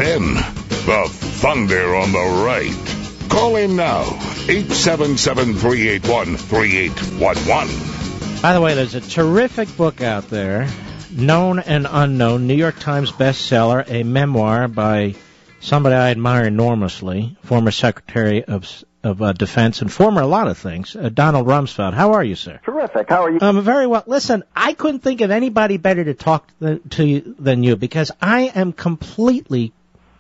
Levin, the thunder on the right. Call in now, 877-381-3811. By the way, there's a terrific book out there, Known and Unknown, New York Times bestseller, a memoir by somebody I admire enormously, former Secretary of Defense and former a lot of things, Donald Rumsfeld. How are you, sir? Terrific. How are you? Very well. Listen, I couldn't think of anybody better to talk to you than you, because I am completely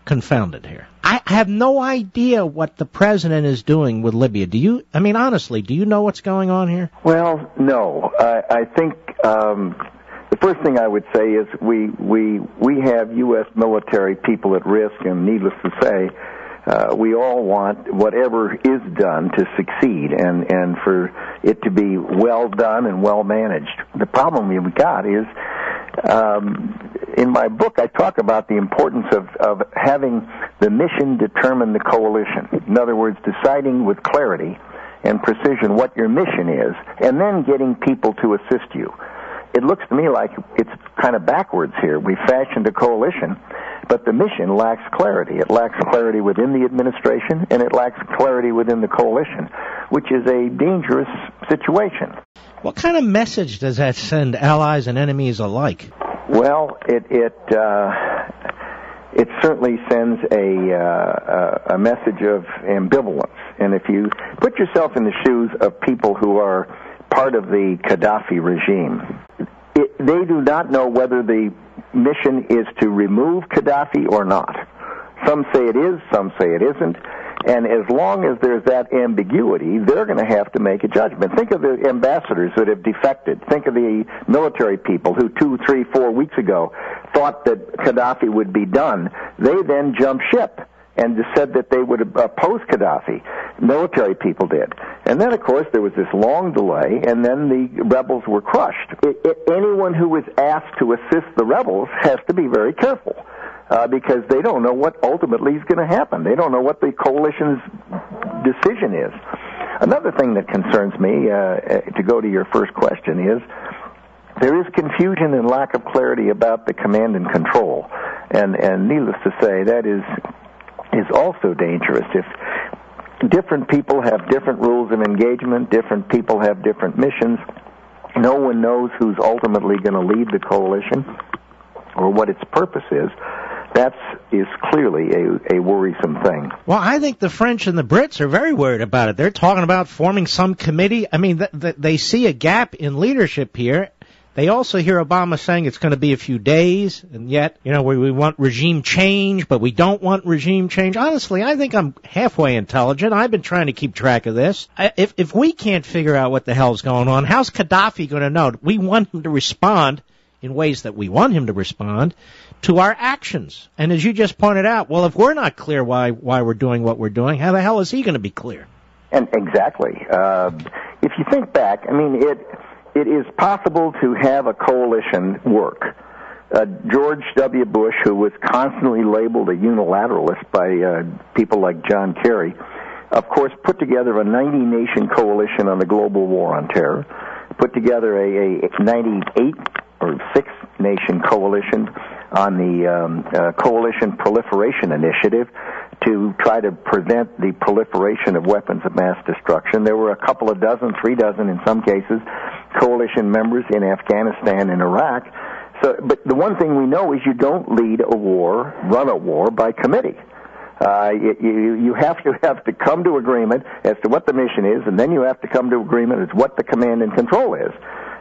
confounded here. I have no idea what the president is doing with Libya. Honestly, do you know what's going on here? Well, no. I think the first thing I would say is we have U.S. military people at risk, and needless to say, we all want whatever is done to succeed and for it to be well done and well managed. The problem we've got is, in my book, I talk about the importance of having the mission determine the coalition. In other words, deciding with clarity and precision what your mission is, and then getting people to assist you. It looks to me like it's kind of backwards here. We fashioned a coalition, but the mission lacks clarity. It lacks clarity within the administration, and it lacks clarity within the coalition, which is a dangerous situation. What kind of message does that send allies and enemies alike? Well, it certainly sends a message of ambivalence. And if you put yourself in the shoes of people who are part of the Gaddafi regime, they do not know whether the mission is to remove Gaddafi or not. Some say it is, some say it isn't. And as long as there's that ambiguity, they're going to have to make a judgment. Think of the ambassadors that have defected. Think of the military people who 2, 3, 4 weeks ago thought that Gaddafi would be done. They then jumped ship and said that they would oppose Gaddafi. Military people did. And then, of course, there was this long delay, and then the rebels were crushed. Anyone who is asked to assist the rebels has to be very careful. Because they don't know what ultimately is going to happen. They don't know what the coalition's decision is. Another thing that concerns me, to go to your first question, is there is confusion and lack of clarity about the command and control. And needless to say, that is also dangerous. If different people have different rules of engagement, different people have different missions, no one knows who's ultimately going to lead the coalition or what its purpose is. That is clearly a worrisome thing. Well, I think the French and the Brits are very worried about it. They're talking about forming some committee. I mean, they see a gap in leadership here. They also hear Obama saying it's going to be a few days, and yet, we want regime change, but we don't want regime change. Honestly, I think I'm halfway intelligent. I've been trying to keep track of this. If we can't figure out what the hell's going on, how's Gaddafi going to know? We want him to respond in ways that we want him to respond to our actions. And as you just pointed out, well, if we're not clear why we're doing what we're doing, how the hell is he going to be clear? And exactly. If you think back, it is possible to have a coalition work. George W. Bush, who was constantly labeled a unilateralist by people like John Kerry, of course, put together a 90-nation coalition on the global war on terror, put together a 98 or 6-nation coalition on the Coalition Proliferation Initiative to try to prevent the proliferation of weapons of mass destruction. There were a couple of dozen, 3 dozen in some cases, coalition members in Afghanistan and Iraq. But the one thing we know is you don't lead a war, run a war by committee. You have to come to agreement as to what the mission is, and then you have to come to agreement as what the command and control is.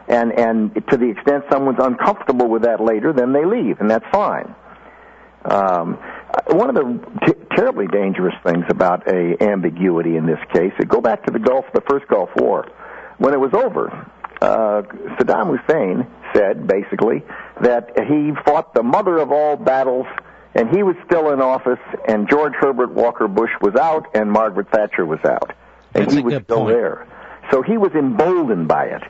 And to the extent someone's uncomfortable with that later, then they leave, and that's fine. One of the terribly dangerous things about ambiguity in this case, go back to the first Gulf War. When it was over, Saddam Hussein said, basically, that he fought the mother of all battles, and he was still in office, and George Herbert Walker Bush was out, and Margaret Thatcher was out. And That's he was still there. So he was emboldened by it.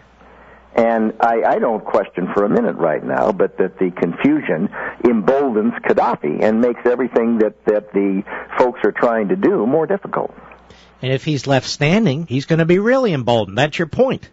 And I don't question for a minute right now, but that the confusion emboldens Gaddafi and makes everything that the folks are trying to do more difficult. And if he's left standing, he's going to be really emboldened. That's your point.